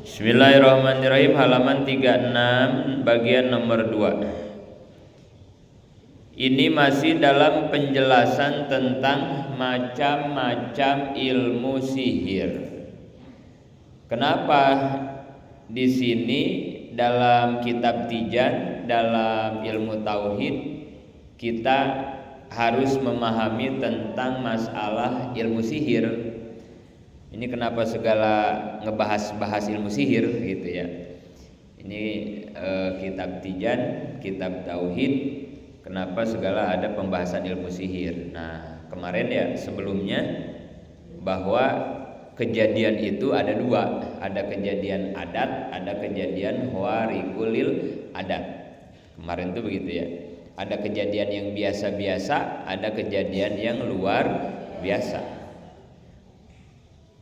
Bismillahirrahmanirrahim, halaman 36 bagian nomor 2. Ini masih dalam penjelasan tentang macam-macam ilmu sihir. Kenapa di sini dalam kitab Tijan, dalam ilmu tauhid kita harus memahami tentang masalah ilmu sihir? Ini kenapa segala ngebahas ilmu sihir gitu ya. Ini kitab Tijan, kitab tauhid, kenapa segala ada pembahasan ilmu sihir. Nah, kemarin ya sebelumnya bahwa kejadian itu ada dua, ada kejadian adat, ada kejadian khawariqul adat. Kemarin tuh begitu ya. Ada kejadian yang biasa-biasa, ada kejadian yang luar biasa.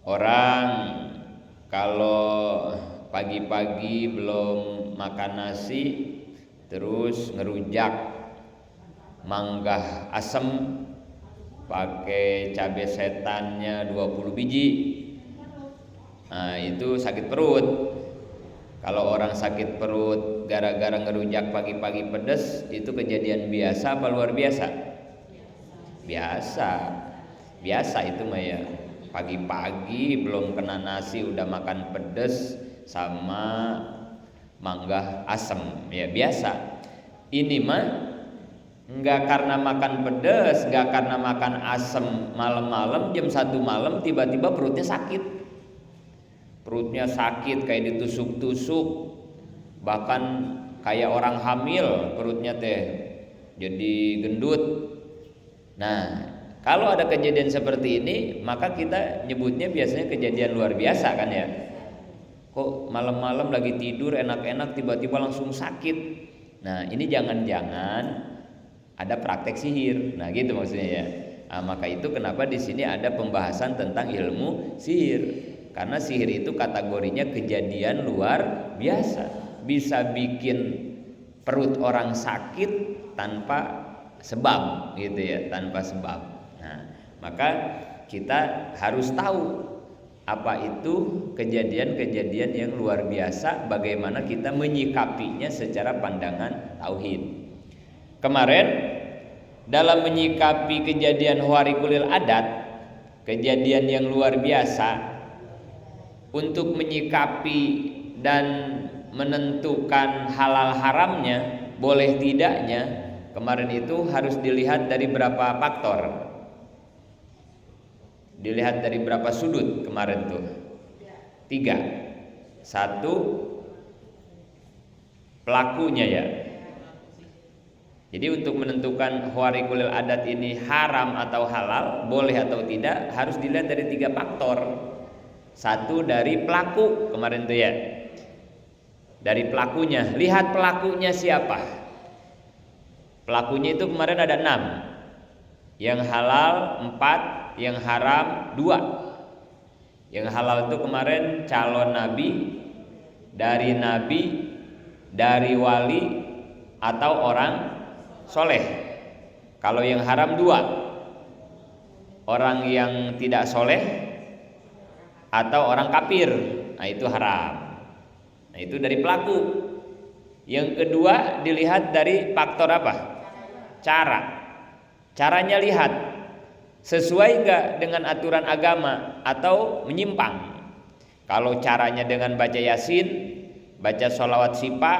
Orang kalau pagi-pagi belum makan nasi terus ngerujak mangga asem pakai cabai setannya 20 biji. Nah, itu sakit perut. Kalau orang sakit perut gara-gara ngerujak pagi-pagi pedes, itu kejadian biasa apa luar biasa? Biasa itu mah ya. Pagi-pagi belum kena nasi udah makan pedes sama mangga asem, ya biasa. Ini mah nggak karena makan pedes, nggak karena makan asem malam-malam jam 1 malam tiba-tiba perutnya sakit. Perutnya sakit kayak ditusuk-tusuk, bahkan kayak orang hamil perutnya teh jadi gendut. Nah, kalau ada kejadian seperti ini, maka kita nyebutnya biasanya kejadian luar biasa kan ya. Kok malam-malam lagi tidur enak-enak tiba-tiba langsung sakit. Nah, ini jangan-jangan ada praktek sihir. Nah, gitu maksudnya ya. Nah, maka itu kenapa di sini ada pembahasan tentang ilmu sihir. Karena sihir itu kategorinya kejadian luar biasa. Bisa bikin perut orang sakit tanpa sebab gitu ya, tanpa sebab. Nah, maka kita harus tahu apa itu kejadian-kejadian yang luar biasa, bagaimana kita menyikapinya secara pandangan tauhid. Kemarin dalam menyikapi kejadian khawariqul adat, kejadian yang luar biasa, untuk menyikapi dan menentukan halal haramnya, boleh tidaknya, kemarin itu harus dilihat dari berapa faktor. Dilihat dari berapa sudut kemarin tuh? 3. 1, pelakunya ya. Jadi untuk menentukan khawariqul adat ini haram atau halal, boleh atau tidak, harus dilihat dari 3 faktor. 1 dari pelaku kemarin tuh ya. Dari pelakunya, lihat pelakunya siapa. Pelakunya itu kemarin ada 6. Yang halal 4, yang haram 2. Yang halal itu kemarin calon nabi, dari wali atau orang soleh. Kalau yang haram 2, orang yang tidak soleh atau orang kafir. Nah, itu haram. Nah, itu dari pelaku. Yang kedua dilihat dari faktor apa? Caranya lihat sesuai enggak dengan aturan agama atau menyimpang. Kalau caranya dengan baca yasin, baca sholawat sipa,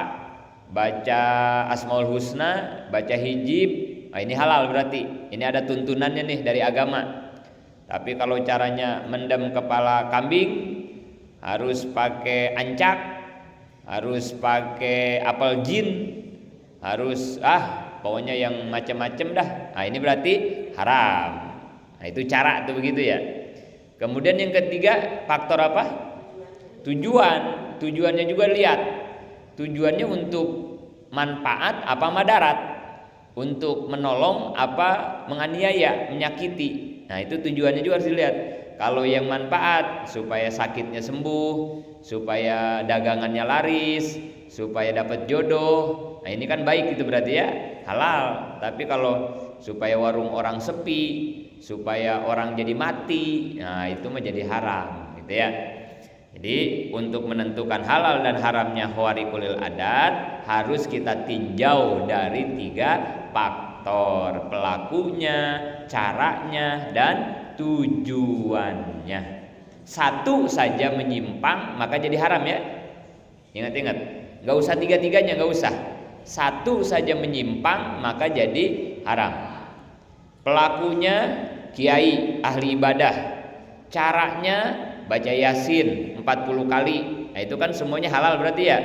baca asmaul husna, baca hijib, nah ini halal berarti. Ini ada tuntunannya nih dari agama. Tapi kalau caranya mendem kepala kambing, harus pakai ancak, harus pakai apel jin, harus pokoknya yang macam-macam dah. Nah, ini berarti haram. Nah, itu cara tuh begitu ya. Kemudian yang ketiga, faktor apa? Tujuan. Tujuannya juga lihat. Tujuannya untuk manfaat apa madarat? Untuk menolong apa menganiaya, menyakiti. Nah, itu tujuannya juga harus dilihat. Kalau yang manfaat supaya sakitnya sembuh, supaya dagangannya laris, supaya dapat jodoh. Nah, ini kan baik itu berarti ya, halal. Tapi kalau supaya warung orang sepi, supaya orang jadi mati, nah itu menjadi haram gitu ya. Jadi untuk menentukan halal dan haramnya khawariqul adat harus kita tinjau dari 3 faktor: pelakunya, caranya, dan tujuannya. Satu saja menyimpang maka jadi haram ya. Ingat-ingat, gak usah 3-3-nya, gak usah. Satu saja menyimpang maka jadi haram. Pelakunya kiai ahli ibadah, caranya baca Yasin 40 kali. Nah, itu kan semuanya halal berarti ya.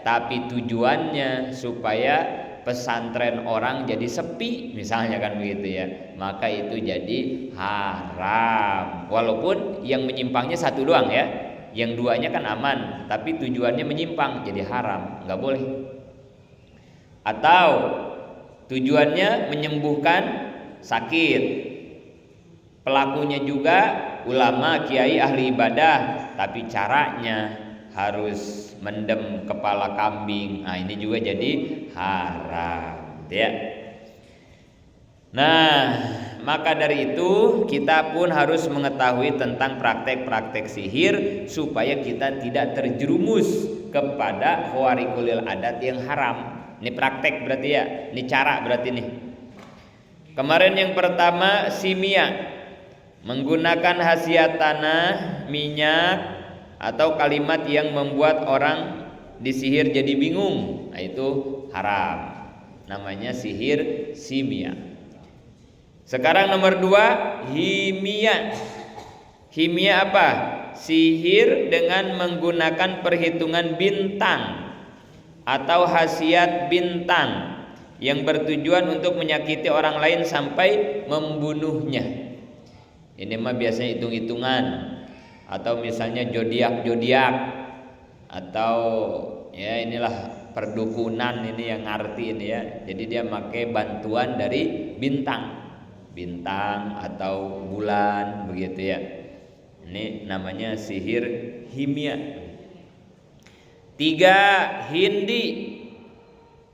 Tapi tujuannya supaya pesantren orang jadi sepi misalnya kan begitu ya. Maka itu jadi haram. Walaupun yang menyimpangnya satu doang ya. Yang duanya kan aman, tapi tujuannya menyimpang jadi haram, nggak boleh. Atau tujuannya menyembuhkan sakit, pelakunya juga ulama, kiai, ahli ibadah, tapi caranya harus mendem kepala kambing. Nah, ini juga jadi haram, ya. Nah, maka dari itu kita pun harus mengetahui tentang praktek-praktek sihir supaya kita tidak terjerumus kepada khawariqul adat yang haram. Ini praktek berarti ya, ini cara berarti nih. Kemarin yang pertama simia, menggunakan khasiat tanah, minyak, atau kalimat yang membuat orang disihir jadi bingung. Nah, itu haram. Namanya sihir simia. Sekarang nomor 2, himia. Himia apa? Sihir dengan menggunakan perhitungan bintang atau khasiat bintang yang bertujuan untuk menyakiti orang lain sampai membunuhnya. Ini mah biasanya hitung-hitungan, atau misalnya zodiak atau ya inilah perdukunan ini yang ngerti ini ya. Jadi dia pakai bantuan dari bintang atau bulan begitu ya. Ini namanya sihir himia. 3, hindi.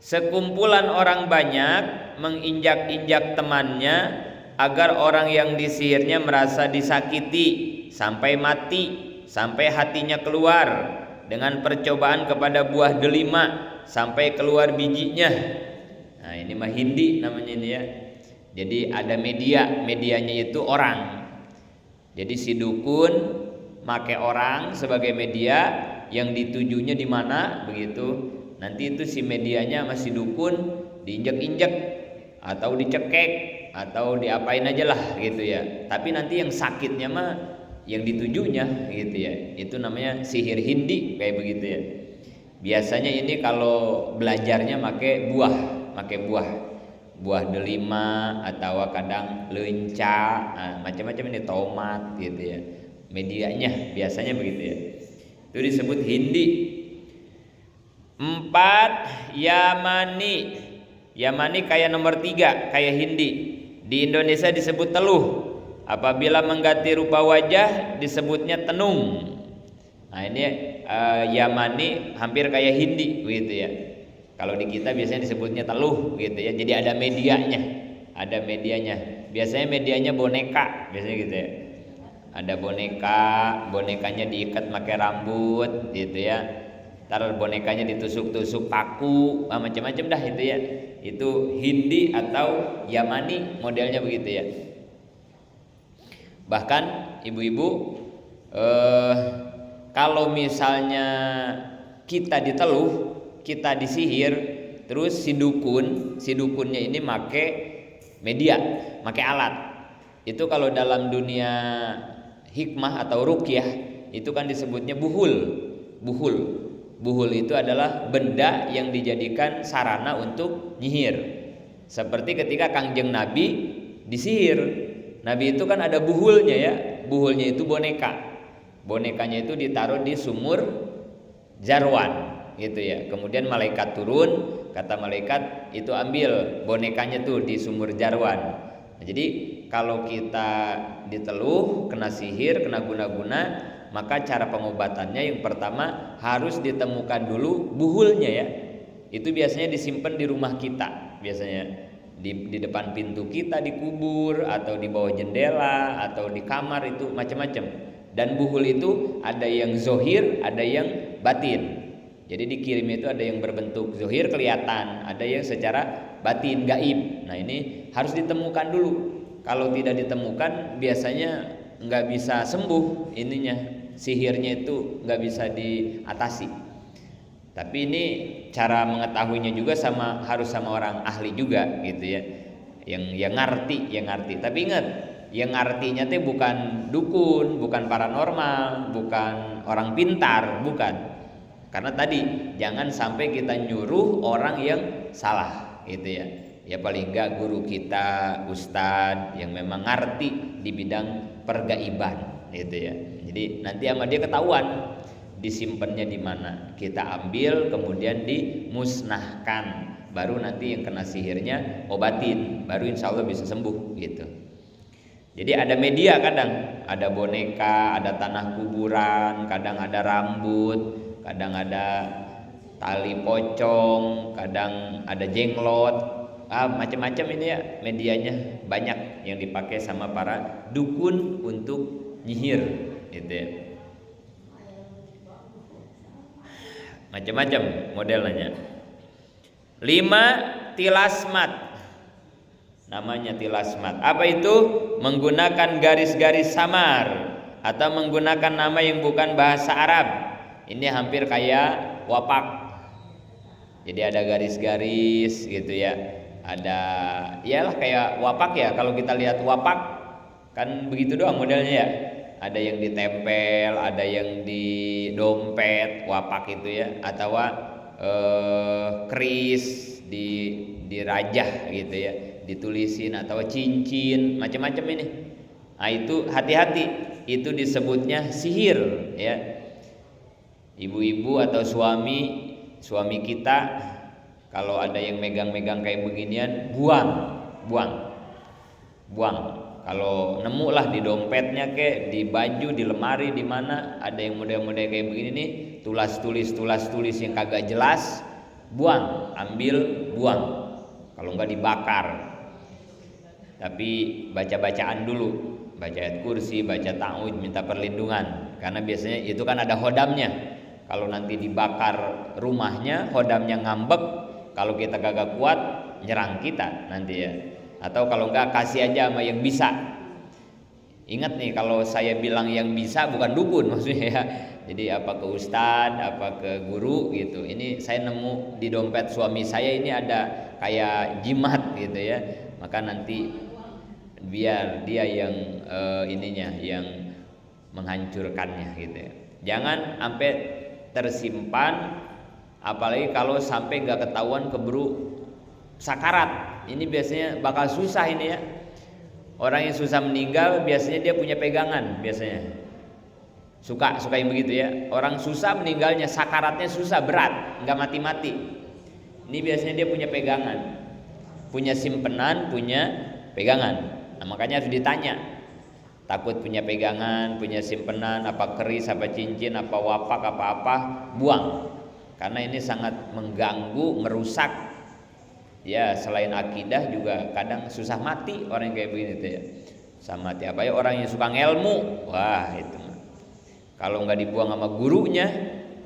Sekumpulan orang banyak menginjak-injak temannya agar orang yang disihirnya merasa disakiti sampai mati, sampai hatinya keluar, dengan percobaan kepada buah delima sampai keluar bijinya. Nah, ini mah hindi namanya ini ya. Jadi ada medianya itu orang. Jadi si dukun make orang sebagai media, yang ditujunya di mana begitu. Nanti itu si medianya sama si dukun diinjek-injek atau dicekek atau diapain aja lah gitu ya. Tapi nanti yang sakitnya mah yang ditujunya gitu ya. Itu namanya sihir hindi kayak begitu ya. Biasanya ini kalau belajarnya make buah delima atau kadang lenca, macam-macam ini, tomat gitu ya. Medianya biasanya begitu ya. Itu disebut hindi. 4, Yamani. Yamani kayak nomor 3, kayak hindi. Di Indonesia disebut teluh. Apabila mengganti rupa wajah disebutnya tenung. Nah, ini Yamani hampir kayak hindi begitu ya. Kalau di kita biasanya disebutnya teluh gitu ya. Jadi ada medianya. Biasanya medianya boneka, biasanya gitu ya. Ada bonekanya diikat pakai rambut gitu ya. Ntar bonekanya ditusuk-tusuk paku, macam-macam dah itu ya. Itu hindi atau Yamani modelnya begitu ya. Bahkan ibu-ibu kalau misalnya kita diteluh, kita disihir, terus si dukunnya ini make media, make alat. Itu kalau dalam dunia hikmah atau ruqyah itu kan disebutnya buhul. Buhul itu adalah benda yang dijadikan sarana untuk nyihir. Seperti ketika Kangjeng Nabi disihir. Nabi itu kan ada buhulnya ya. Buhulnya itu boneka. Bonekanya itu ditaruh di sumur Jarwan gitu ya. Kemudian malaikat turun, kata malaikat itu ambil bonekanya tuh di sumur Jarwan. Nah, jadi kalau kita diteluh, kena sihir, kena guna-guna, maka cara pengobatannya yang pertama harus ditemukan dulu buhulnya ya. Itu biasanya disimpan di rumah kita, biasanya di depan pintu kita dikubur, atau di bawah jendela, atau di kamar, itu macam-macam. Dan buhul itu ada yang zohir, ada yang batin. Jadi dikirim itu ada yang berbentuk zohir kelihatan, ada yang secara batin gaib. Nah ini harus ditemukan dulu. Kalau tidak ditemukan biasanya nggak bisa sembuh ininya, sihirnya itu nggak bisa diatasi. Tapi ini cara mengetahuinya juga harus sama orang ahli juga gitu ya, yang ngerti. Tapi ingat, yang artinya teh bukan dukun, bukan paranormal, bukan orang pintar, bukan. Karena tadi jangan sampai kita nyuruh orang yang salah gitu ya. Ya paling enggak guru kita, ustadz yang memang ngerti di bidang pergaiban gitu ya. Jadi nanti sama dia ketahuan disimpannya di mana. Kita ambil kemudian dimusnahkan. Baru nanti yang kena sihirnya obatin, baru insya Allah bisa sembuh gitu. Jadi ada media, kadang ada boneka, ada tanah kuburan, kadang ada rambut, kadang ada tali pocong, kadang ada jenglot, macam-macam ini ya medianya, banyak yang dipakai sama para dukun untuk nyihir gitu ya. Macam-macam modelnya. 5. Tilasmat. Namanya tilasmat. Apa itu? Menggunakan garis-garis samar atau menggunakan nama yang bukan bahasa Arab. Ini hampir kayak wapak. Jadi ada garis-garis gitu ya. Ada iyalah kayak wapak ya. Kalau kita lihat wapak kan begitu doang modelnya ya. Ada yang ditempel, ada yang di dompet, wapak itu ya, atau keris di rajah gitu ya, ditulisin, atau cincin, macam-macam ini. Nah itu hati-hati, itu disebutnya sihir ya. Ibu-ibu atau suami kita kalau ada yang megang-megang kayak beginian, buang. Kalau nemu lah di dompetnya kek, di baju, di lemari, di mana ada yang model-model kayak begini nih, tulis yang kagak jelas, ambil, buang. Kalau enggak dibakar. Tapi baca-bacaan dulu, baca ayat kursi, baca ta'awudz, minta perlindungan. Karena biasanya itu kan ada hodamnya. Kalau nanti dibakar rumahnya, hodamnya ngambek, kalau kita kagak kuat, nyerang kita nanti ya. Atau kalau enggak kasih aja sama yang bisa. Ingat nih, kalau saya bilang yang bisa bukan dukun maksudnya ya. Jadi apa ke ustadz, apa ke guru gitu. Ini saya nemu di dompet suami saya ini ada kayak jimat gitu ya. Maka nanti biar dia yang yang menghancurkannya gitu ya. Jangan sampai tersimpan, apalagi kalau sampai enggak ketahuan keburu sakarat. Ini biasanya bakal susah ini ya. Orang yang susah meninggal biasanya dia punya pegangan biasanya. Suka yang begitu ya. Orang susah meninggalnya, sakaratnya susah, berat, enggak mati-mati. Ini biasanya dia punya pegangan. Punya simpenan, punya pegangan. Nah, makanya harus ditanya. Takut punya pegangan, punya simpenan, apa keris, apa cincin, apa wapak, apa-apa, buang. Karena ini sangat mengganggu, merusak. Ya selain akidah juga kadang susah mati orang yang kayak begini tuh ya. Susah mati. Apa ya orang yang suka ngelmu, wah itu mah. Kalau nggak dibuang sama gurunya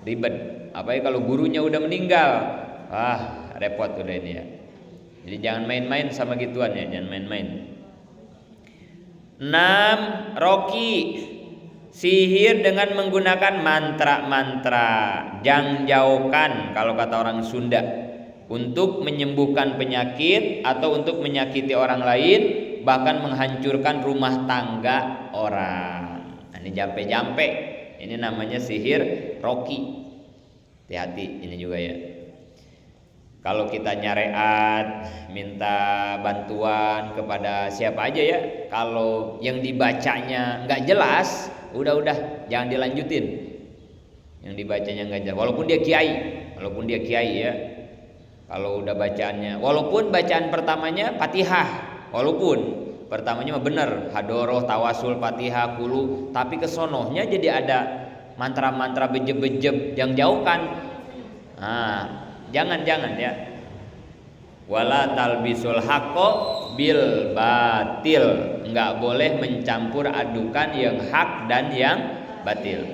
ribet. Apa ya kalau gurunya udah meninggal, wah repot udah ini ya. Jadi jangan main-main sama gituan ya, jangan main-main. 6. Roki, sihir dengan menggunakan mantra-mantra, jangjaukan kalau kata orang Sunda. Untuk menyembuhkan penyakit atau untuk menyakiti orang lain, bahkan menghancurkan rumah tangga orang. Nah, ini jampe-jampe, ini namanya sihir roki. Hati-hati ini juga ya. Kalau kita nyareat, minta bantuan kepada siapa aja ya, kalau yang dibacanya nggak jelas, udah jangan dilanjutin. Yang dibacanya nggak jelas, walaupun dia kiai ya. Kalau udah bacaannya, walaupun bacaan pertamanya Fatihah, walaupun pertamanya mah bener, hadoroh, tawasul, Fatihah, kulu, tapi kesonohnya jadi ada mantra-mantra bejeb-bejeb yang jauhkan. Nah, jangan ya. Wala talbisul haqqo bil batil, enggak boleh mencampur adukan yang hak dan yang batil.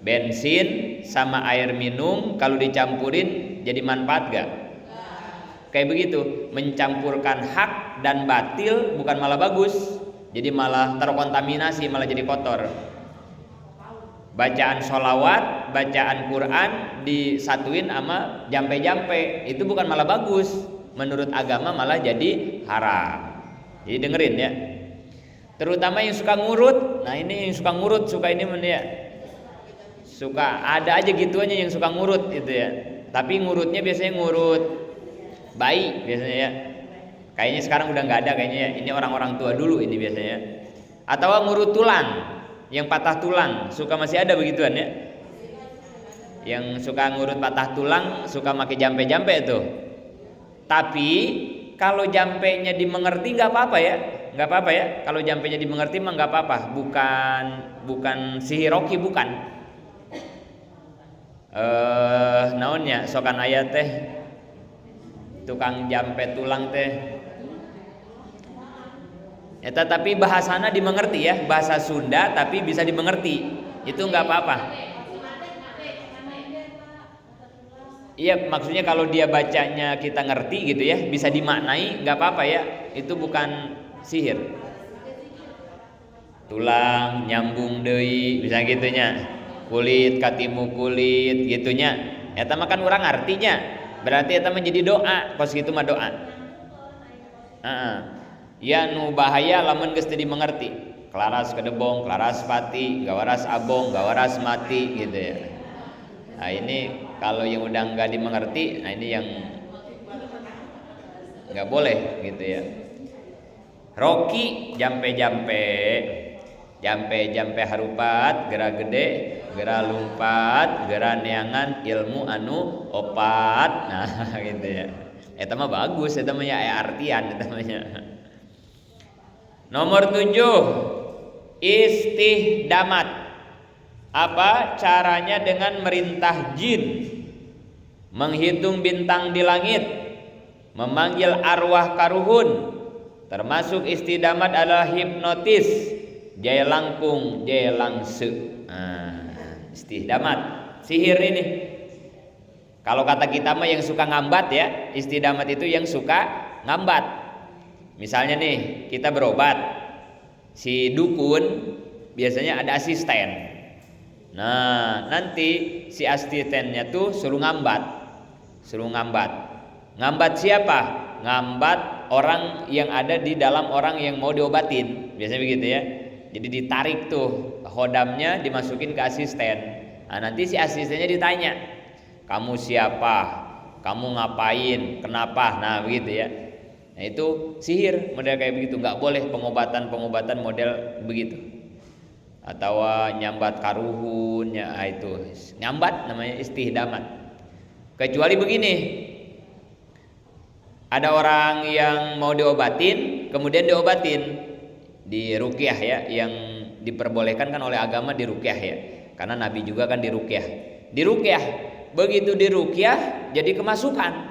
Bensin sama air minum kalau dicampurin jadi manfaat gak? Kayak begitu, mencampurkan hak dan batil bukan malah bagus, jadi malah terkontaminasi, malah jadi kotor. Bacaan sholawat, bacaan Quran disatuin sama jampe-jampe, itu bukan malah bagus, menurut agama malah jadi haram. Jadi dengerin ya, terutama yang suka ngurut. Nah ini yang suka ngurut, suka ini ya, suka ada aja gituannya yang suka ngurut itu ya. Tapi ngurutnya biasanya ngurut bayi biasanya ya. Kayaknya sekarang udah nggak ada kayaknya ya. Ini orang-orang tua dulu ini biasanya. Atau ngurut tulang, yang patah tulang, suka masih ada begituan ya. Yang suka ngurut patah tulang, suka pakai jampe-jampe itu. Tapi kalau jampenya dimengerti nggak apa-apa ya, nggak apa-apa ya. Kalau jampenya dimengerti mah nggak apa-apa. Bukan sihir roki, bukan. Naonnya sokan ayat teh tukang jampe tulang teh. Ya, tapi bahasana dimengerti ya, bahasa Sunda tapi bisa dimengerti. Itu nggak apa-apa. Iya, maksudnya kalau dia bacanya kita ngerti gitu ya, bisa dimaknai, nggak apa-apa ya. Itu bukan sihir. Tulang nyambung deui, bisa gitunya. Kulit katimu kulit gitunya. Eta mah kan urang artinya. Berarti eta mah jadi doa, kos gitu mah doa. Ya nu bahaya lamun geus teu dimengerti. Kelaras kedebong, kelaras pati, gawaras abong, gawaras mati gitu ya. Nah ini kalau yang udah nggak dimengerti, nah ini yang nggak boleh gitu ya. Roki jampe-jampe, jampe-jampe harupat, gera gede, gera lumpat, gera neangan ilmu anu opat. Nah gitu ya. Eta mah bagus, eta mah ya artian eta mah. Nomor 7, istihdamat. Apa caranya dengan merintah jin, menghitung bintang di langit, memanggil arwah karuhun. Termasuk istihdamat adalah hipnotis, jaya langkung, jaya langse. Istihdamat, sihir ini. Kalau kata kita mah yang suka ngambat ya, istihdamat itu yang suka ngambat. Misalnya nih, kita berobat, si dukun biasanya ada asisten. Nah, nanti si asistennya tuh suruh ngambat. Ngambat siapa? Ngambat orang yang ada di dalam orang yang mau diobatin. Biasanya begitu ya. Jadi ditarik tuh khodamnya, dimasukin ke asisten. Nah, nanti si asistennya ditanya, kamu siapa? Kamu ngapain? Kenapa? Nah, begitu ya. Nah itu sihir model kayak begitu, nggak boleh pengobatan model begitu. Atau nyambat karuhun, ya itu nyambat namanya istihdamat. Kecuali begini, ada orang yang mau diobatin, kemudian diobatin di ruqyah ya, yang diperbolehkan kan oleh agama di ruqyah ya, karena Nabi juga kan di ruqyah, begitu di ruqyah jadi kemasukan.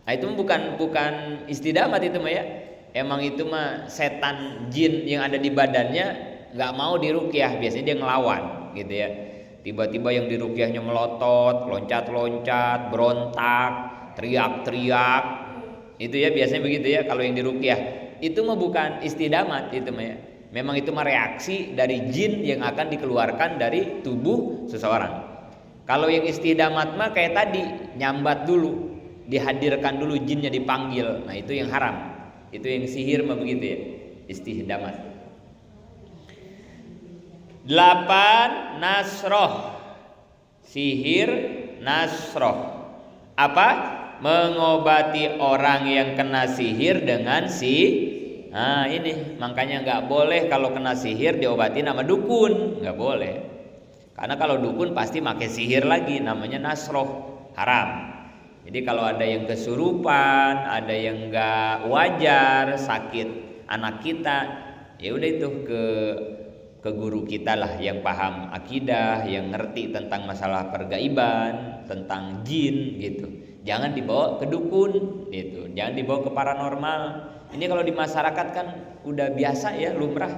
Nah itu bukan istihdamat itu mah ya. Emang itu mah setan jin yang ada di badannya nggak mau diruqyah, biasanya dia ngelawan gitu ya. Tiba-tiba yang diruqyahnya melotot, loncat-loncat, berontak, teriak-teriak. Itu ya biasanya begitu ya kalau yang diruqyah. Itu mah bukan istihdamat itu mah ya. Memang itu mah reaksi dari jin yang akan dikeluarkan dari tubuh seseorang. Kalau yang istihdamat mah kayak tadi, nyambat dulu, dihadirkan dulu, jinnya dipanggil. Nah itu yang haram. Itu yang sihir mah begitu ya, istihdamat. 8 nasroh, sihir nasroh. Apa? Mengobati orang yang kena sihir dengan Nah ini makanya nggak boleh kalau kena sihir diobati nama dukun, nggak boleh. Karena kalau dukun pasti pakai sihir lagi, namanya nasroh, haram. Jadi kalau ada yang kesurupan, ada yang nggak wajar, sakit anak kita, ya udah itu ke guru kita lah yang paham akidah, yang ngerti tentang masalah pergaiban, tentang jin gitu. Jangan dibawa ke dukun gitu, jangan dibawa ke paranormal. Ini kalau di masyarakat kan udah biasa ya, lumrah.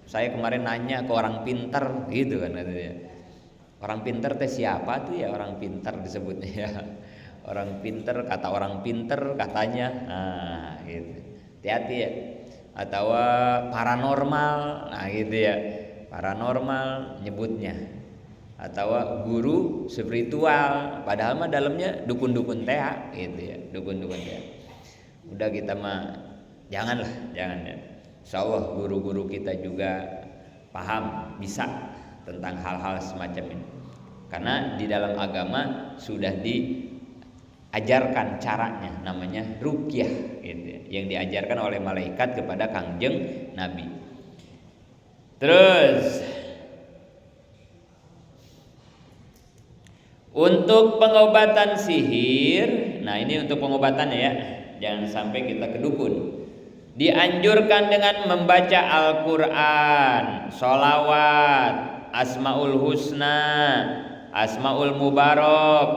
Saya kemarin nanya ke orang pinter gitu kan katanya. Orang pinter teh siapa tuh ya, orang pinter disebutnya ya. Orang pinter, kata orang pinter katanya. Nah, gitu. Hati-hati ya. Atau paranormal, nah gitu ya. Paranormal nyebutnya. Atau guru spiritual, padahal mah dalamnya dukun-dukun teh gitu ya, dukun-dukun teh. Udah kita mah janganlah, jangan ya. Insyaallah guru-guru kita juga paham, bisa tentang hal-hal semacam ini. Karena di dalam agama sudah diajarkan caranya, namanya ruqyah gitu ya, yang diajarkan oleh malaikat kepada Kangjeng Nabi. Terus untuk pengobatan sihir, nah ini untuk pengobatannya ya, jangan sampai kita ke dukun. Dianjurkan dengan membaca Al-Quran, sholawat, Asmaul Husna, Asmaul Mubarak,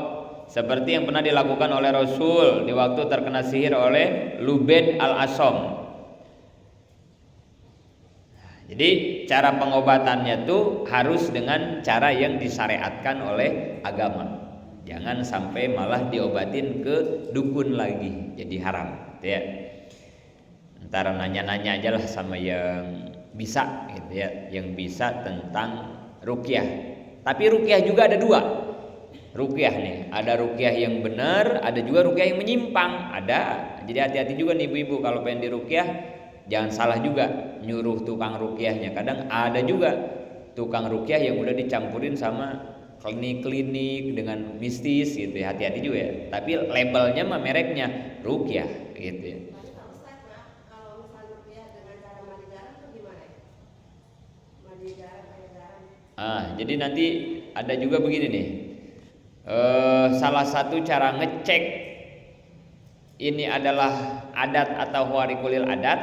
seperti yang pernah dilakukan oleh Rasul di waktu terkena sihir oleh Lubaid al-Asom. Jadi cara pengobatannya tuh harus dengan cara yang disyariatkan oleh agama. Jangan sampai malah diobatin ke dukun lagi, jadi haram ya. Ntar nanya-nanya aja lah sama yang bisa gitu ya, yang bisa tentang ruqyah. Tapi ruqyah juga ada dua. Ruqyah nih, ada ruqyah yang benar, ada juga ruqyah yang menyimpang, ada. Jadi hati-hati juga nih ibu-ibu kalau pengen di ruqyah, jangan salah juga nyuruh tukang ruqyahnya. Kadang ada juga tukang ruqyah yang udah dicampurin sama klinik-klinik dengan mistis gitu ya. Hati-hati juga ya. Tapi labelnya mah mereknya ruqyah gitu ya. Jadi nanti ada juga begini nih, salah satu cara ngecek ini adalah adat atau khawariqul adat.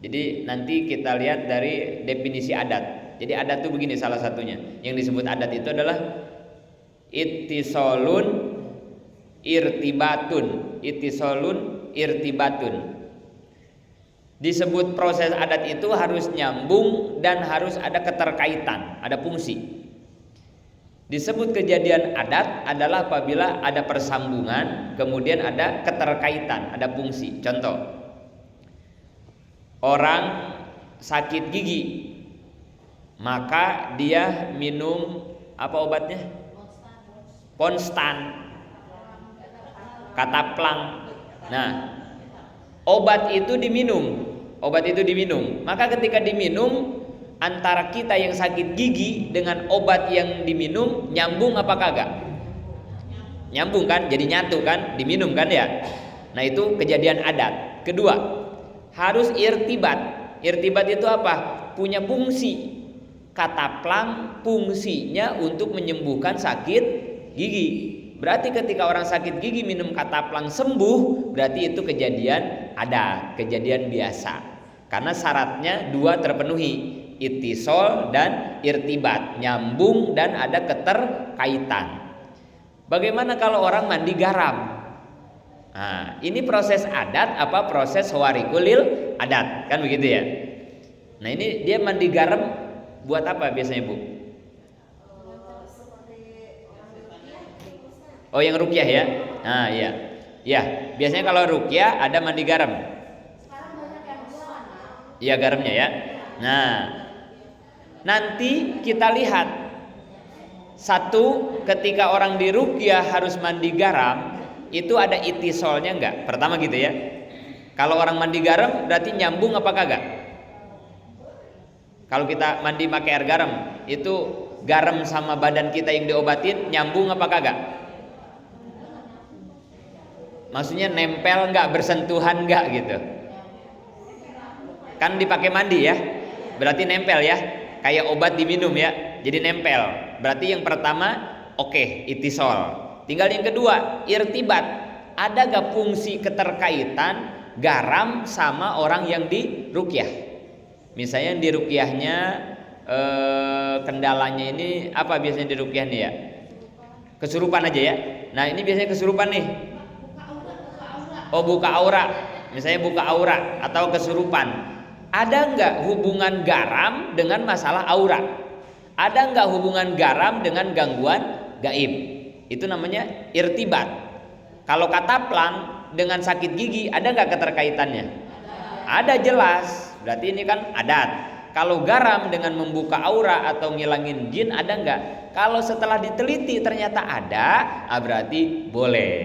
Jadi nanti kita lihat dari definisi adat. Jadi adat itu begini salah satunya. Yang disebut adat itu adalah ittisolun irtibatun. Ittisolun irtibatun. Disebut proses adat itu harus nyambung dan harus ada keterkaitan, ada fungsi. Disebut kejadian adat adalah apabila ada persambungan, kemudian ada keterkaitan, ada fungsi. Contoh, orang sakit gigi, maka dia minum apa obatnya? Ponstan, Kataplang. Nah, obat itu diminum. Maka ketika diminum, antara kita yang sakit gigi dengan obat yang diminum nyambung apa kagak? Nyambung kan? Jadi nyatu kan? Diminum kan ya? Nah itu kejadian adat. Kedua, harus irtibat. Irtibat itu apa? Punya fungsi. Kataplang fungsinya untuk menyembuhkan sakit gigi. Berarti ketika orang sakit gigi minum kataplang sembuh, berarti itu kejadian adat, kejadian biasa. Karena syaratnya dua terpenuhi, ittisol dan irtibat, nyambung dan ada keterkaitan. Bagaimana kalau orang mandi garam? Nah, ini proses adat apa proses khawariqul adat? Kan begitu ya. Nah, ini dia mandi garam buat apa biasanya, Bu? Oh, yang ruqyah ya? Nah, iya. Ya, biasanya kalau ruqyah ada mandi garam. Iya, garamnya ya. Nah, nanti kita lihat satu, ketika orang di ruqyah harus mandi garam, itu ada ittisolnya enggak? Pertama gitu ya. Kalau orang mandi garam berarti nyambung apa kagak? Kalau kita mandi pakai air garam, itu garam sama badan kita yang diobatin nyambung apa kagak? Maksudnya nempel enggak, bersentuhan enggak gitu? Kan dipakai mandi ya, berarti nempel ya, kayak obat diminum ya, jadi nempel. Berarti yang pertama oke, ittisol. Tinggal yang kedua, irtibat. Ada gak fungsi keterkaitan garam sama orang yang di ruqyah? Misalnya di ruqyahnya kendalanya ini apa biasanya di ruqyah nih ya? Kesurupan aja ya. Nah ini biasanya kesurupan nih. Oh, buka aura. Misalnya buka aura atau kesurupan. Ada nggak hubungan garam dengan masalah aura? Ada nggak hubungan garam dengan gangguan gaib? Itu namanya irtibat. Kalau kataplang dengan sakit gigi, ada nggak keterkaitannya? Ada, jelas. Berarti ini kan adat. Kalau garam dengan membuka aura atau ngilangin jin, ada nggak? Kalau setelah diteliti ternyata ada, berarti boleh.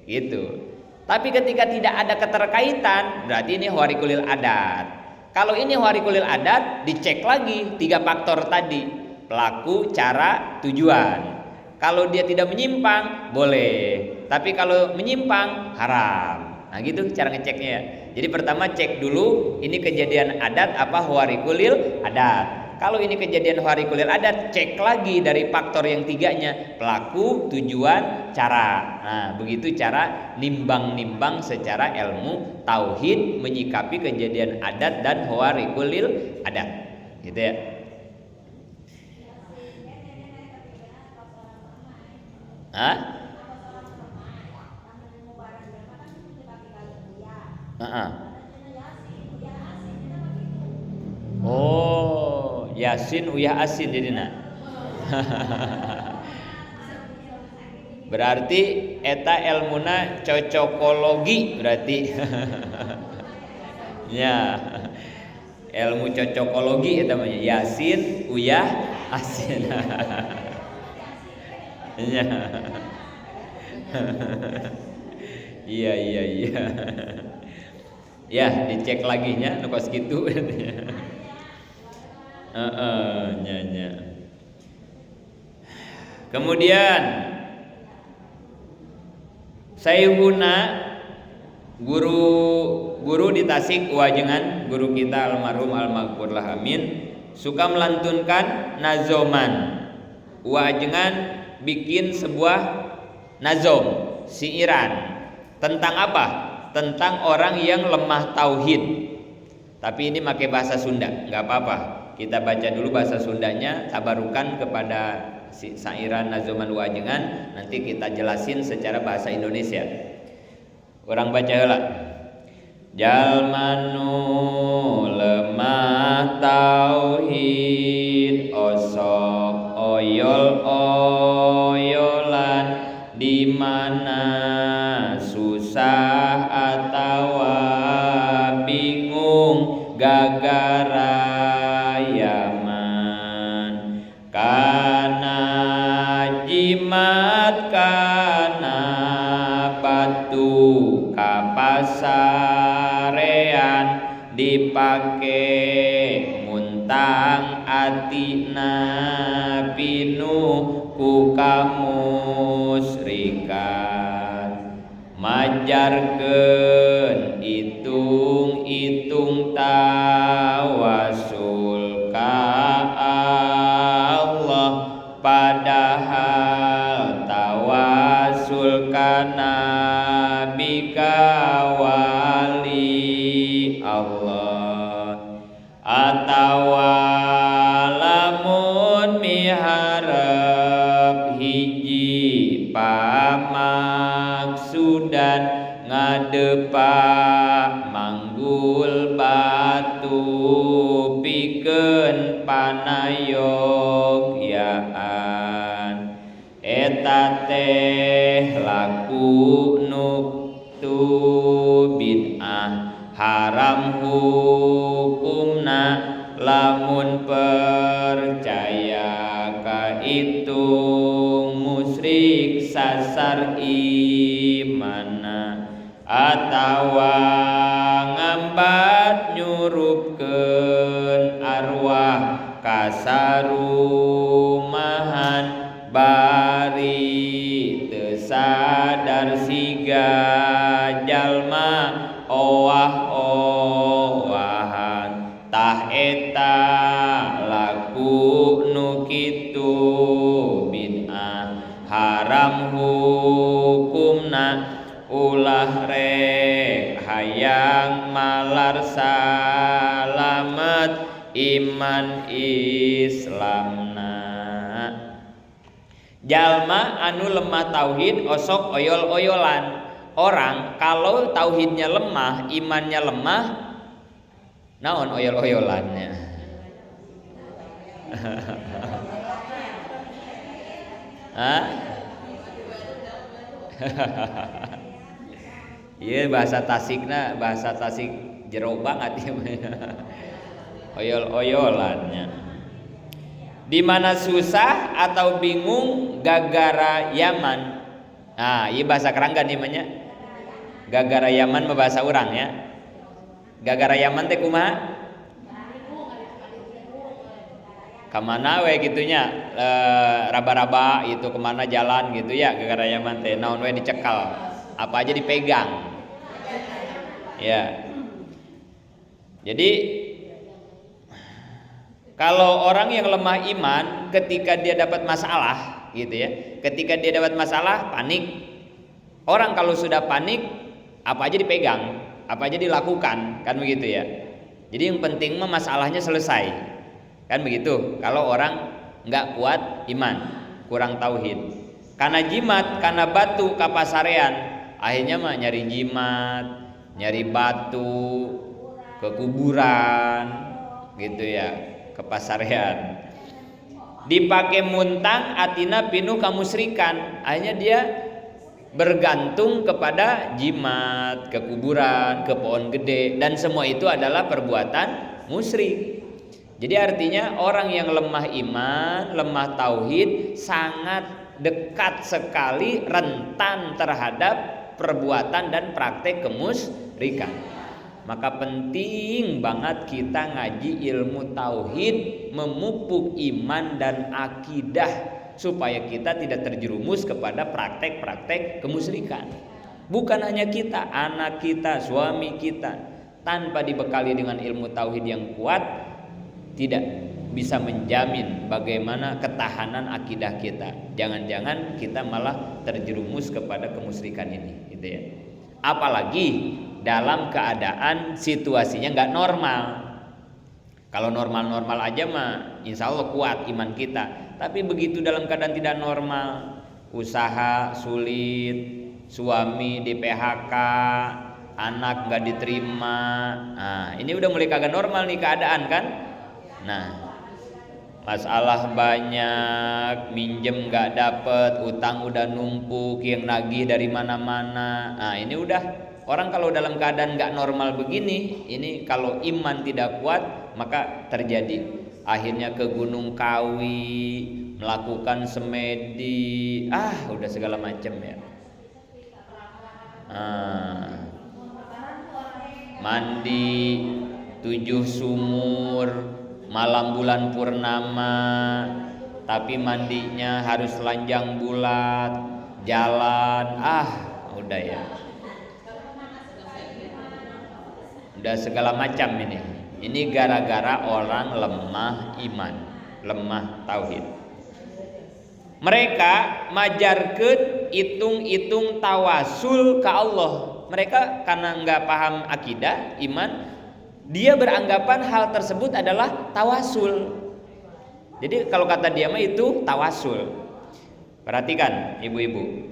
Gitu. Tapi ketika tidak ada keterkaitan, berarti ini warikulil adat. Kalau ini warikulil adat, dicek lagi 3 faktor tadi. Pelaku, cara, tujuan. Kalau dia tidak menyimpang, boleh. Tapi kalau menyimpang, haram. Nah gitu cara ngeceknya ya. Jadi pertama cek dulu ini kejadian adat apa warikulil adat. Kalau ini kejadian warikulil adat, cek lagi dari faktor yang 3-nya. Pelaku, tujuan, cara. Nah begitu cara nimbang-nimbang secara ilmu tauhid menyikapi kejadian adat dan warikulil adat. Gitu ya. Hah? Oh, Yasin uyah asin jadinya. Berarti eta ilmuna cocokologi berarti. Ya. Ilmu cocokologi eta namanya Yasin uyah asin. Ya. Iya. Ya, dicek lagi nya kos kitu. Nya. Kemudian Sayhuna guru di Tasik wajengan, guru kita almarhum almaghfurlah amin, suka melantunkan nazoman. Wajengan bikin sebuah nazom, siiran. Tentang apa? Tentang orang yang lemah tauhid. Tapi ini pakai bahasa Sunda, nggak apa-apa. Kita baca dulu bahasa Sundanya, tabarukan kepada sairan nazoman wajengan. Nanti kita jelasin secara bahasa Indonesia. Orang baca heula. Jalmanu lemah tauhid, osok oyol-oyolan, di mana susah atawa bingung gagara yaman, kana jimat kana batu kapasarean, dipake muntang atina pinuh ku kamusrikan, majarkeun itung-itung tawasul ka Allah, padahal tawasul ka nabi ka wali Allah. Atawa lamun miharep hiji pamaksudan, ngadepa manggul batu pikeun panayogyaan, eta teh laku nuktu bid'ah, haram hukumna lamun percaya ka itu musyrik sasar imana, atawa ngambat nyurupkeun arwah kasarumahan, bari teu sadar siga jalma owah-owahan, tah eta laku nu kitu bid'ah, haram hukumna ulah rek hayang malar salamet iman Islamna. Jalma anu lemah tauhid osok oyol-oyolan. Orang kalau tauhidnya lemah, imannya lemah, Naon oyol-oyolannya? Hah? Iya bahasa Tasikna, bahasa Tasik jero banget ya. Oyol-oyolannya. Di mana susah atau bingung gagara Yaman. Nah, iya bahasa kerangga nih namanya. Gagara Yaman bahasa urang ya. Gagara Yaman teh kumaha? Kamana we gitunya, raba-raba itu kemana jalan gitu ya, gagara Yaman teh naon we dicekal, apa aja dipegang. Ya. Jadi kalau orang yang lemah iman ketika dia dapat masalah gitu ya, ketika dia dapat masalah panik. Orang kalau sudah panik apa aja dipegang, apa aja dilakukan, kan begitu ya. Jadi yang penting mah masalahnya selesai. Kan begitu. Kalau orang nggak kuat iman, kurang tauhid, karena jimat, karena batu kapasarean, akhirnya mah nyari jimat, nyari batu ke kuburan gitu ya, ke pasarean. Dipakai muntang atina pinuh kamusrikan, akhirnya dia bergantung kepada jimat, ke kuburan, ke pohon gede, dan semua itu adalah perbuatan musyrik. Jadi artinya orang yang lemah iman, lemah tauhid sangat dekat sekali rentan terhadap perbuatan dan praktek kemusyrikan. Maka penting banget kita ngaji ilmu tauhid, memupuk iman dan akidah supaya kita tidak terjerumus kepada praktek-praktek kemusyrikan. Bukan hanya kita, anak kita, suami kita, tanpa dibekali dengan ilmu tauhid yang kuat, tidak bisa menjamin bagaimana ketahanan akidah kita. Jangan-jangan kita malah terjerumus kepada kemusyrikan ini, gitu ya. Apalagi dalam keadaan situasinya nggak normal. Kalau normal-normal aja mah insya Allah kuat iman kita. Tapi begitu dalam keadaan tidak normal, usaha sulit, suami di PHK, anak nggak diterima, nah ini udah mulai kagak normal nih keadaan kan. Nah, masalah banyak, minjem nggak dapet, utang udah numpuk, yang nagih dari mana-mana. Nah, ini udah orang kalau dalam keadaan nggak normal begini, ini kalau iman tidak kuat maka terjadi. Akhirnya ke Gunung Kawi, melakukan semedi, udah segala macam ya. Mandi 7 sumur. Malam bulan purnama, tapi mandinya harus telanjang bulat, jalan, udah ya, udah segala macam ini. Ini gara-gara orang lemah iman, lemah tauhid. Mereka majarkeun itung-itung tawasul ke Allah. Mereka karena nggak paham akidah, iman, dia beranggapan hal tersebut adalah tawasul. Jadi kalau kata dia mah itu tawasul. Perhatikan ibu-ibu,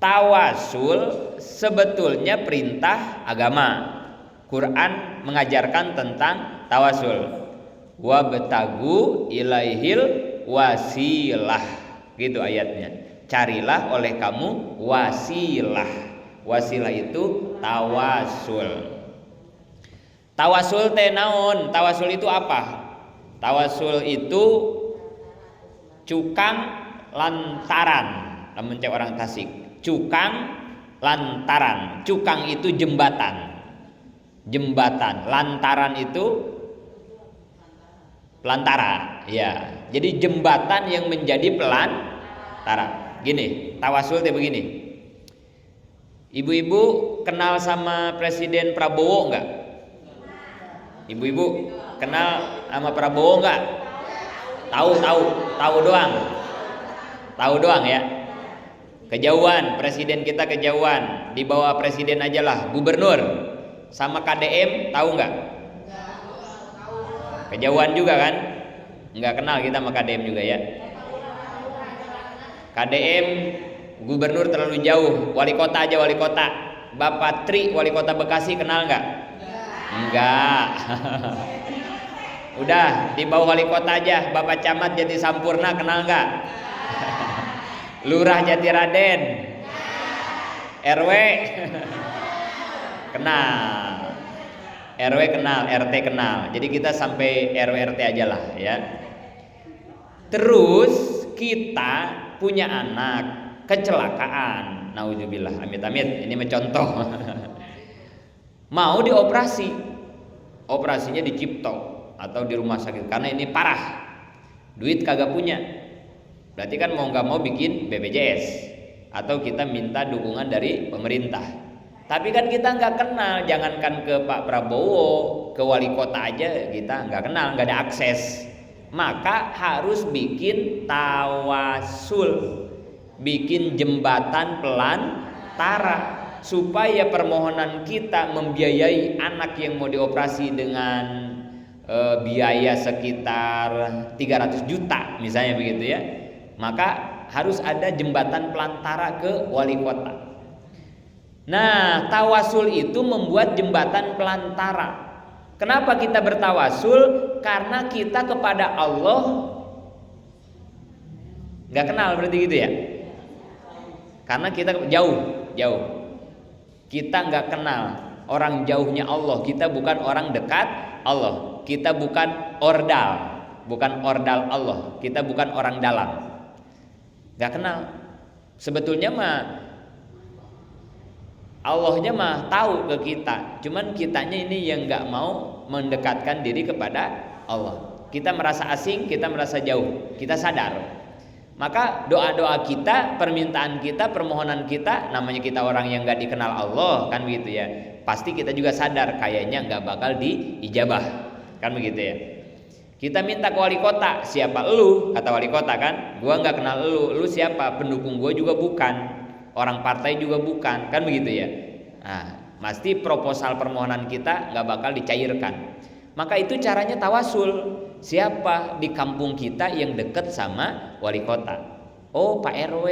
tawasul sebetulnya perintah agama. Quran mengajarkan tentang tawasul. Wabtagu ilaihil wasilah, gitu ayatnya. Carilah oleh kamu wasilah. Wasilah itu tawasul. Tawasul teh naon? Tawasul itu apa? Tawasul itu cukang lantaran. Lamun cek orang Tasik, cukang lantaran. Cukang itu jembatan. Jembatan, lantaran itu pelantara. Ya. Jadi jembatan yang menjadi pelantara. Gini, tawasul teh begini. Ibu-ibu kenal sama Presiden Prabowo enggak? Ibu-ibu kenal sama Prabowo enggak? Tahu doang ya. Kejauhan, presiden kita kejauhan. Di bawah presiden aja lah, gubernur sama KDM tahu enggak? Kejauhan juga kan? Enggak kenal kita sama KDM juga ya. KDM gubernur terlalu jauh, wali kota aja wali kota. Bapak Tri wali kota Bekasi kenal enggak? Enggak. Udah di bawah wali kota aja. Bapak Camat Jati Sampurna kenal enggak? Lurah Jati Raden. RW kenal. RW kenal, RT kenal. Jadi kita sampai RW RT aja lah ya. Terus kita punya anak kecelakaan. Nauzubillah, amit-amit. Ini mencontoh. Mau dioperasi. Operasinya di Cipto atau di rumah sakit karena ini parah. Duit kagak punya. Berarti kan mau nggak mau bikin BPJS atau kita minta dukungan dari pemerintah. Tapi kan kita nggak kenal, jangankan ke Pak Prabowo, ke wali kota aja kita nggak kenal, nggak ada akses. Maka harus bikin tawasul, bikin jembatan pelantara supaya permohonan kita membiayai anak yang mau dioperasi dengan biaya sekitar 300 juta misalnya begitu ya, maka harus ada jembatan pelantara ke wali kota. Nah, tawasul itu membuat jembatan pelantara. Kenapa kita bertawasul? Karena kita kepada Allah nggak kenal, berarti gitu ya. Karena kita jauh. Kita nggak kenal, orang jauhnya Allah. Kita bukan orang dekat Allah. Kita bukan ordal Allah. Kita bukan orang dalam. Nggak kenal. Sebetulnya mah Allahnya mah tahu ke kita, cuman kitanya ini yang nggak mau mendekatkan diri kepada Allah. Kita merasa asing, kita merasa jauh, kita sadar. Maka doa-doa kita, permintaan kita, permohonan kita, namanya kita orang yang nggak dikenal Allah, kan begitu ya. Pasti kita juga sadar kayaknya nggak bakal diijabah, kan begitu ya. Kita minta ke wali kota, siapa elu? Kata wali kota kan, gua nggak kenal elu siapa? Pendukung gua juga bukan. Orang partai juga bukan, kan begitu ya. Nah, pasti proposal permohonan kita nggak bakal dicairkan. Maka itu caranya tawasul. Siapa di kampung kita yang dekat sama wali kota? Oh, Pak RW.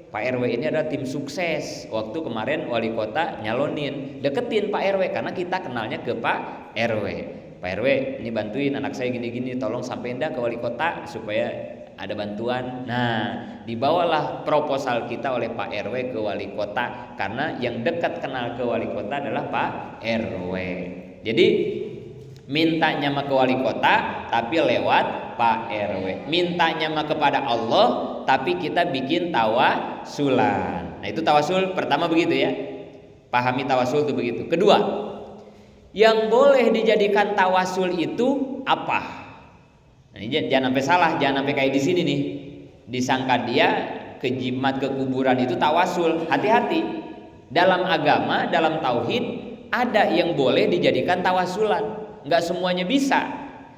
Pak RW ini adalah tim sukses. Waktu kemarin wali kota nyalonin, deketin Pak RW karena kita kenalnya ke Pak RW. Pak RW, ini bantuin anak saya gini-gini, tolong sampein dah ke wali kota supaya ada bantuan. Nah, dibawalah proposal kita oleh Pak RW ke wali kota karena yang dekat kenal ke wali kota adalah Pak RW. Jadi mintanya mah ke wali kota tapi lewat Pak RW. Mintanya mah kepada Allah tapi kita bikin tawasulan. Nah, itu tawasul pertama begitu ya. Pahami tawasul itu begitu. Kedua, yang boleh dijadikan tawasul itu apa? Nah, ini jangan sampai salah, jangan sampai kayak di sini nih. Disangka dia ke jimat, ke kuburan itu tawasul. Hati-hati. Dalam agama, dalam tauhid ada yang boleh dijadikan tawasulan. Enggak semuanya bisa.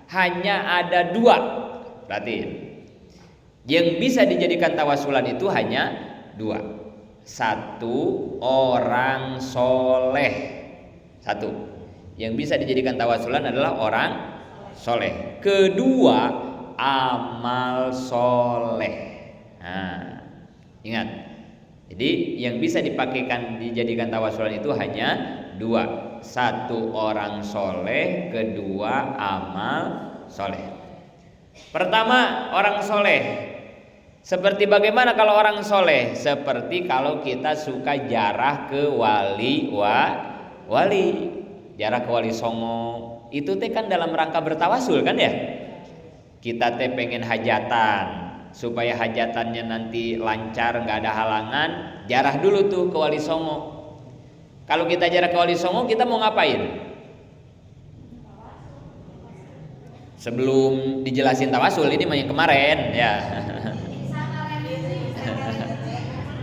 Hanya ada dua. Perhatiin. Yang bisa dijadikan tawasulan itu hanya dua. Satu, orang soleh. Satu. Yang bisa dijadikan tawasulan adalah orang soleh. Kedua, amal soleh. Nah, ingat. Jadi yang bisa dijadikan tawasulan itu hanya dua. Satu, orang soleh. Kedua, amal soleh. Pertama, orang soleh. Seperti bagaimana kalau orang soleh? Seperti kalau kita suka jarah ke wali. Jarah ke wali songo. Itu teh kan dalam rangka bertawasul kan ya. Kita teh pengen hajatan, supaya hajatannya nanti lancar, nggak ada halangan, jarah dulu tuh ke wali songo. Kalau kita jarah ke wali songo, kita mau ngapain? Sebelum dijelasin tawasul, ini yang kemarin ya.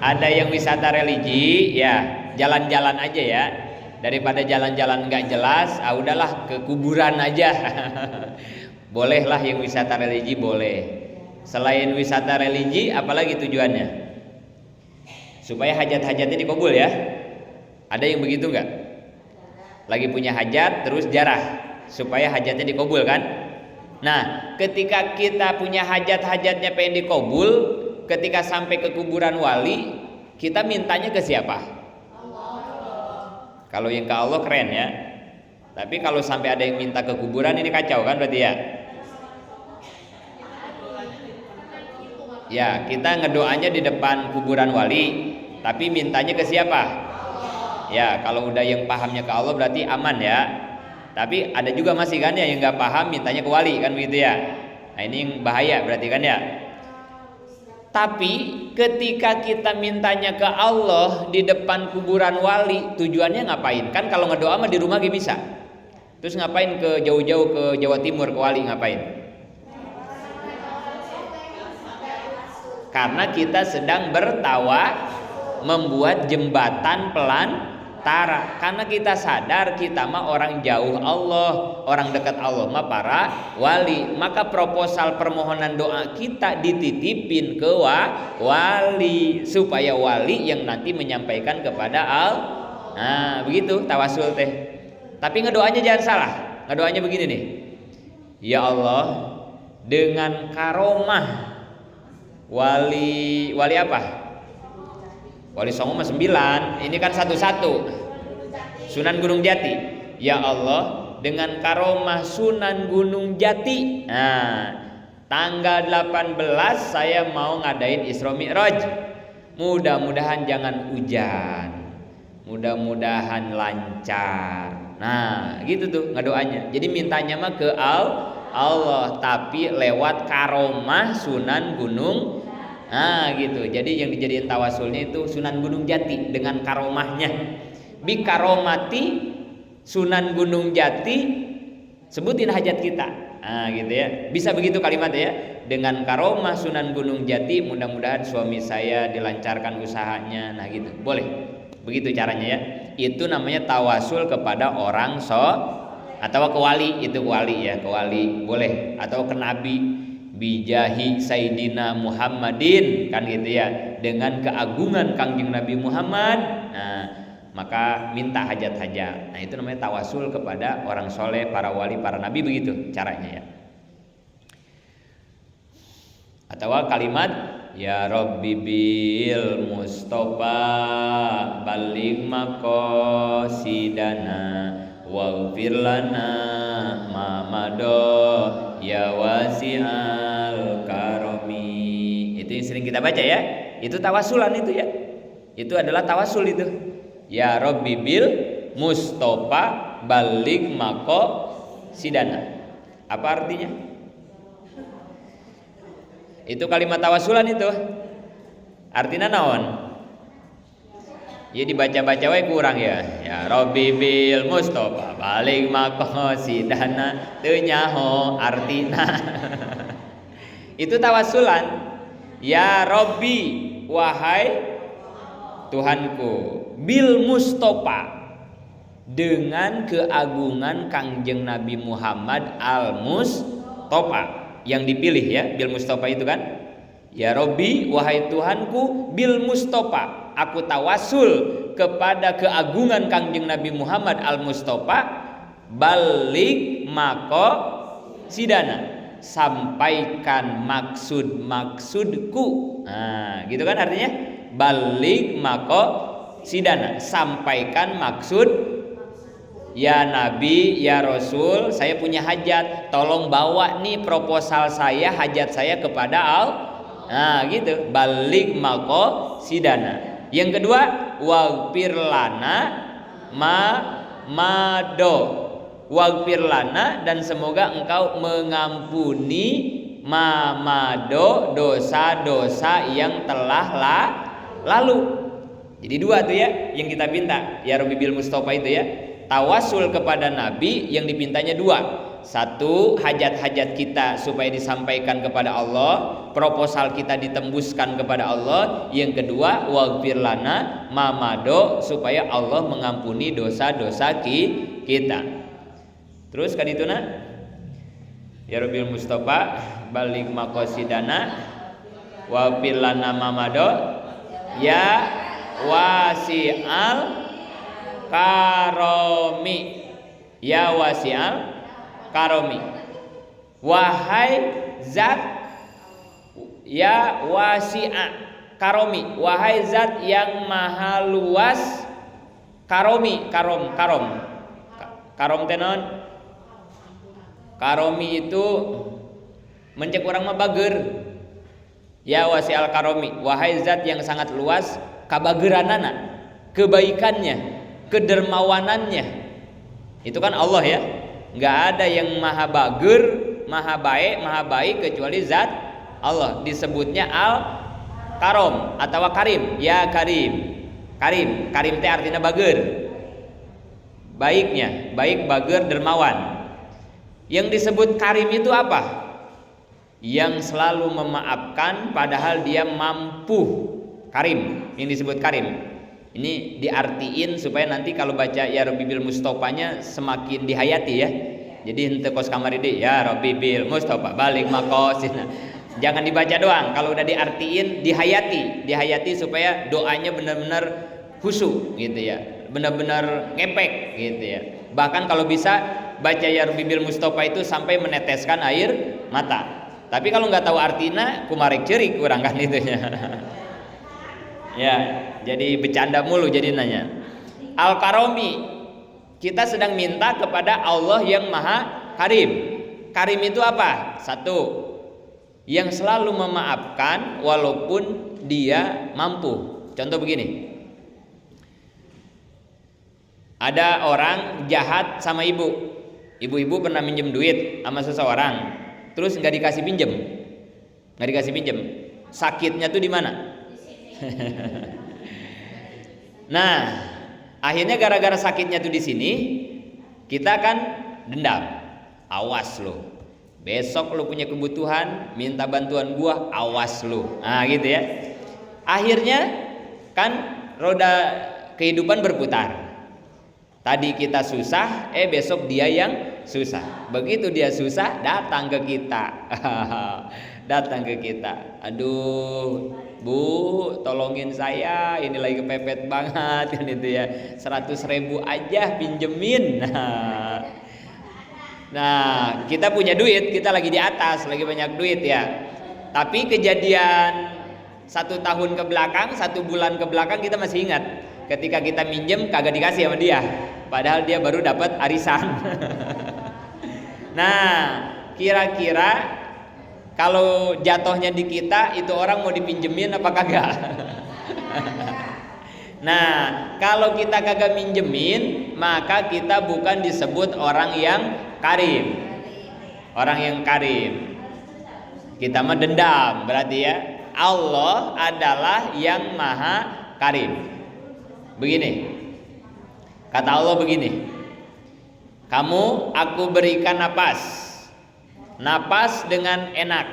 Ada yang wisata religi ya, jalan-jalan aja ya. Daripada jalan-jalan nggak jelas, udahlah ke kuburan aja. Bolehlah yang wisata religi, boleh. Selain wisata religi, apalagi tujuannya? Supaya hajat-hajatnya dikabul ya. Ada yang begitu nggak? Lagi punya hajat, terus jarah supaya hajatnya dikabul kan? Nah, ketika kita punya hajat-hajatnya pengen dikabul, ketika sampai ke kuburan wali, kita mintanya ke siapa? Kalau yang ke Allah keren ya. Tapi kalau sampai ada yang minta ke kuburan ini kacau kan berarti ya. Ya, kita ngedoanya di depan kuburan wali, tapi mintanya ke siapa? Ya, kalau udah yang pahamnya ke Allah berarti aman ya. Tapi ada juga masih kan ya yang nggak paham mintanya ke wali kan begitu ya. Nah ini yang bahaya berarti kan ya. Tapi ketika kita mintanya ke Allah di depan kuburan wali, tujuannya ngapain? Kan kalau ngedoa mah di rumah gak bisa. Terus ngapain ke jauh-jauh ke Jawa Timur ke wali ngapain? Karena kita sedang membuat jembatan pelantara. Karena kita sadar kita mah orang jauh Allah, orang dekat Allah mah para wali. Maka proposal permohonan doa kita dititipin ke wali, supaya wali yang nanti menyampaikan kepada Allah. Nah begitu tawasul teh. Tapi ngedoanya jangan salah. Ngedoanya begini nih, ya Allah, dengan karomah wali apa? Wali Songo mah 9, ini kan 1-1. Sunan Gunung Jati. Ya Allah, dengan karomah Sunan Gunung Jati. Nah, tanggal 18 saya mau ngadain Isra Mi'raj. Mudah-mudahan jangan hujan. Mudah-mudahan lancar. Nah, gitu tuh ngedoanya. Jadi mintanya mah ke Allah, tapi lewat karomah Sunan Gunung. Nah gitu. Jadi yang dijadiin tawasulnya itu Sunan Gunung Jati dengan karomahnya. Bi karomati Sunan Gunung Jati, sebutin hajat kita. Nah gitu ya. Bisa begitu kalimatnya ya. Dengan karomah Sunan Gunung Jati, mudah-mudahan suami saya dilancarkan usahanya. Nah gitu. Boleh. Begitu caranya ya. Itu namanya tawasul kepada orang atau ke wali, itu ke wali ya, ke wali boleh, atau ke nabi, bijahi Sayyidina Muhammadin kan gitu ya, dengan keagungan Kangjeng Nabi Muhammad. Nah maka minta hajat-hajat. Nah itu namanya tawasul kepada orang soleh, para wali, para nabi, begitu caranya ya. Atau kalimat ya Rabbi bil Mustafa balik maqasidana waghfir lana ma mado ya wasi'al karomi. Itu yang sering kita baca ya. Itu tawasulan itu ya. Itu adalah tawasul itu. Ya Rabbi bil Mustafa balik maqasidana. Apa artinya? Itu kalimat tawasulan itu. Artinya naon? Ya dibaca-baca wae kurang ya. Ya Rabbi bil Mustafa balik maqasidana teu nyaho artina. Itu tawasulan. Ya Rabbi, wahai Tuhanku, bil Mustafa, dengan keagungan Kangjeng Nabi Muhammad al Mustafa, yang dipilih ya, bil Mustafa itu kan. Ya Rabbi, wahai Tuhanku, bil Mustafa, aku tawasul kepada keagungan Kangjeng Nabi Muhammad al Mustafa, balik maqasidana, sampaikan maksud-maksudku. Nah, gitu kan artinya, balik maqasidana, sampaikan maksud. Ya Nabi, ya Rasul, saya punya hajat, tolong bawa nih proposal saya, hajat saya kepada Allah. Nah gitu, balik maqasidana. Yang kedua, waghfir lana mado, waghfir lana, dan semoga engkau mengampuni mado, dosa-dosa yang telah lalu. Jadi dua tuh ya yang kita minta, ya Rabbi bil Mustafa itu ya. Tawasul kepada Nabi yang dipintanya dua. Satu, hajat-hajat kita supaya disampaikan kepada Allah, proposal kita ditembuskan kepada Allah. Yang kedua, waghfir lana mamado, supaya Allah mengampuni dosa-dosa kita. Terus kan itu nah, ya Rabbil Mustafa balik maqasidana waghfir lana mamado ya wasi'al karomi, ya wasi'al karomi, wahai zat ya wasi'a karomi, wahai zat yang maha luas karomi, karom Karom tenon. Karomi itu mencek orang mah bager. Ya wasi'al karomi, wahai zat yang sangat luas kabageranana, kebaikannya, kedermawanannya. Itu kan Allah ya. Nggak ada yang maha bager, maha baik kecuali zat Allah. Disebutnya al-karom atau karim. Ya karim. Karim teh artinya bager. Baiknya, baik, bager, dermawan. Yang disebut karim itu apa? Yang selalu memaafkan padahal dia mampu. Karim, yang disebut karim. Ini diartiin supaya nanti kalau baca ya Rabbi bil Mustofanya semakin dihayati ya. Jadi henteu kos kamar ide ya Rabbi bil Mustofa balik makos. Jangan dibaca doang, kalau udah diartiin dihayati supaya doanya benar-benar khusyuk gitu ya. Benar-benar ngepek gitu ya. Bahkan kalau bisa baca ya Rabbi bil Mustofa itu sampai meneteskan air mata. Tapi kalau nggak tahu artinya kumarik cerik kurang kan itunya. Ya, jadi bercanda mulu jadi nanya. Al-Karomi, kita sedang minta kepada Allah yang Maha Karim. Karim itu apa? Satu, yang selalu memaafkan walaupun dia mampu. Contoh begini. Ada orang jahat sama ibu. Ibu-ibu pernah minjem duit sama seseorang. Terus nggak dikasih pinjem, sakitnya tuh di mana? Nah, akhirnya gara-gara sakitnya tuh di sini, kita kan dendam. Awas lo, besok lo punya kebutuhan, minta bantuan gua, awas lo. Nah gitu ya. Akhirnya kan roda kehidupan berputar. Tadi kita susah, besok dia yang susah. Begitu dia susah, datang ke kita. Aduh, Bu, tolongin saya. Ini lagi kepepet banget kan itu ya. 100.000 aja pinjemin. Nah, kita punya duit, kita lagi di atas, lagi banyak duit ya. Tapi kejadian 1 tahun ke belakang, 1 bulan ke belakang kita masih ingat. Ketika kita minjem kagak dikasih sama dia, padahal dia baru dapat arisan. Nah, kira-kira kalau jatuhnya di kita itu orang mau dipinjemin apa kagak? Nah, kalau kita kagak minjemin, maka kita bukan disebut orang yang karim. Orang yang karim. Kita mah dendam, berarti ya. Allah adalah yang Maha Karim. Begini, kata Allah begini, kamu aku berikan napas dengan enak.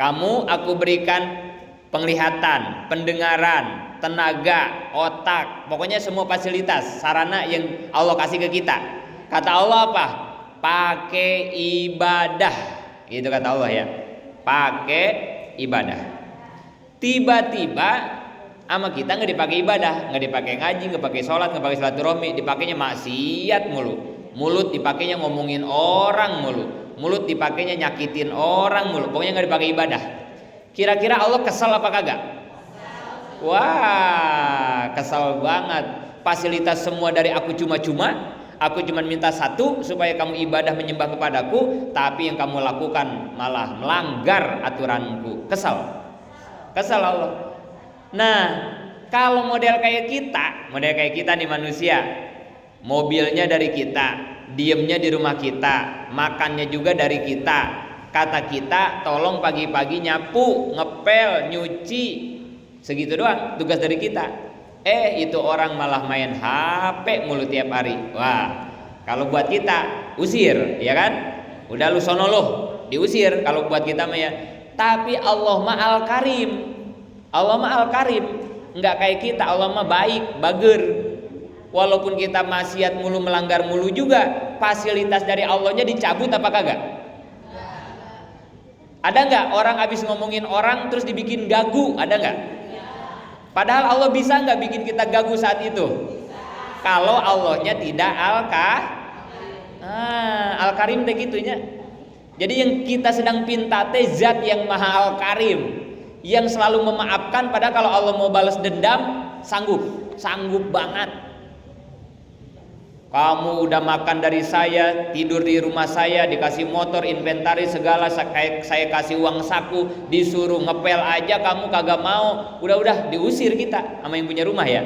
Kamu aku berikan penglihatan, pendengaran, tenaga, otak, pokoknya semua fasilitas, sarana yang Allah kasih ke kita. Kata Allah apa? Pakai ibadah, gitu kata Allah ya. Pakai ibadah. Tiba-tiba sama kita nggak dipakai ibadah, nggak dipakai ngaji, nggak pakai sholat, nggak pakai silaturahmi, dipakainya maksiat mulu. Mulut dipakainya ngomongin orang mulu. Mulut dipakainya nyakitin orang mulu. Pokoknya nggak dipakai ibadah. Kira-kira Allah kesal apa kagak? Wah, kesal banget. Fasilitas semua dari aku cuma-cuma. Aku cuma minta satu supaya kamu ibadah menyembah kepadaku, tapi yang kamu lakukan malah melanggar aturanku. Kesal Allah. Nah, kalau model kayak kita nih manusia, mobilnya dari kita, diemnya di rumah kita, makannya juga dari kita. Kata kita, tolong pagi-pagi nyapu, ngepel, nyuci, segitu doang tugas dari kita. Itu orang malah main HP mulu tiap hari. Wah, kalau buat kita usir, ya kan? Udah lu sono loh, diusir kalau buat kita mah ya. Tapi Allah mah Al-Karim. Allah mah Al-Karim, enggak kayak kita. Allah mah baik, bager. Walaupun kita maksiat mulu, melanggar mulu juga, fasilitas dari Allahnya dicabut apa kagak? Ada enggak orang habis ngomongin orang terus dibikin gagu? Ada enggak? Padahal Allah bisa enggak bikin kita gagu saat itu? Kalau Allahnya tidak Al-Karim teh gitunya. Jadi yang kita sedang pinta teh zat yang Maha Al-Karim, yang selalu memaafkan. Padahal kalau Allah mau balas dendam, sanggup banget. Kamu udah makan dari saya, tidur di rumah saya, dikasih motor, inventaris segala, saya kasih uang saku, disuruh ngepel aja kamu kagak mau. Udah diusir kita sama yang punya rumah ya.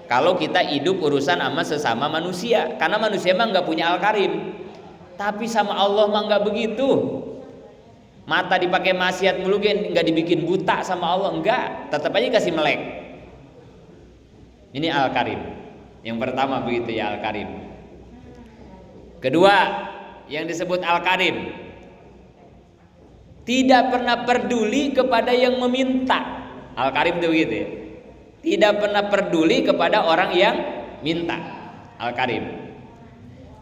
Kalau kita hidup urusan sama sesama manusia, karena manusia mah nggak punya al-karim. Tapi sama Allah mah nggak begitu. Mata dipakai maksiat mulu nggak dibikin buta sama Allah, enggak, tetap aja kasih melek. Ini al-karim. Yang pertama begitu ya, al-karim. Kedua, yang disebut al-karim, tidak pernah peduli kepada yang meminta. Al-karim itu begitu ya. Tidak pernah peduli kepada orang yang minta. Al-karim.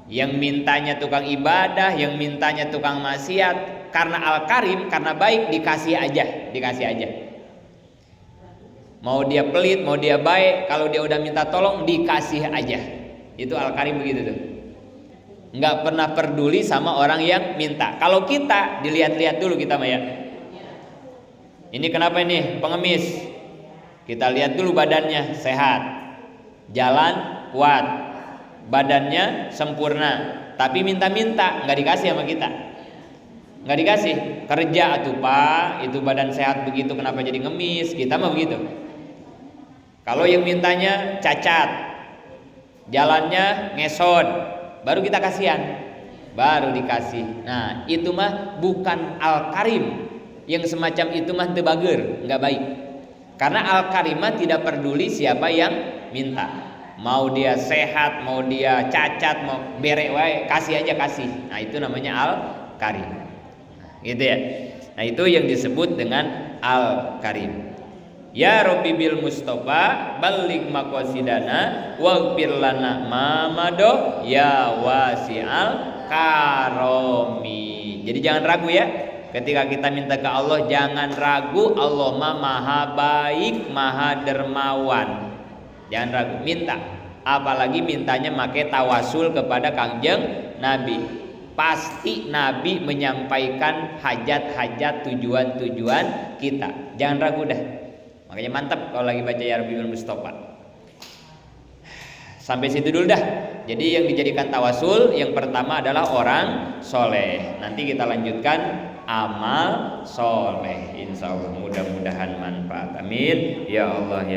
Yang mintanya tukang ibadah, yang mintanya tukang maksiat, karena al-karim, karena baik, dikasih aja. Mau dia pelit, mau dia baik, kalau dia udah minta tolong dikasih aja. Itu al-karim begitu tuh. Nggak pernah peduli sama orang yang minta. Kalau kita dilihat-lihat dulu kita Maya. Ini kenapa ini pengemis? Kita lihat dulu badannya sehat, jalan kuat, badannya sempurna, tapi minta-minta nggak dikasih sama kita. Nggak dikasih. Kerja atuh Pak, itu badan sehat begitu kenapa jadi ngemis? Kita mah begitu. Kalau yang mintanya cacat, jalannya ngesot, baru kita kasihan, baru dikasih. Nah itu mah bukan al-karim. Yang semacam itu mah tebager, nggak baik. Karena al-karim mah tidak peduli siapa yang minta. Mau dia sehat, mau dia cacat, mau berek wae, kasih aja kasih. Nah itu namanya al-karim. Gitu ya. Nah itu yang disebut dengan al-karim. Ya Rabbi bil Mustafa balik maqasidana waghfir lana ma mado ya wasi'al karomi. Jadi jangan ragu ya, ketika kita minta ke Allah jangan ragu, Allah maha baik, maha dermawan. Jangan ragu, minta. Apalagi mintanya make tawasul kepada Kangjeng Nabi. Pasti Nabi menyampaikan hajat-hajat, tujuan-tujuan kita. Jangan ragu dah. Makanya mantap kalau lagi baca Ya Rabbi bil Mustafa. Sampai situ dulu dah. Jadi yang dijadikan tawasul yang pertama adalah orang soleh. Nanti kita lanjutkan amal soleh. Insya Allah mudah-mudahan manfaat. Amin. Ya Allah ya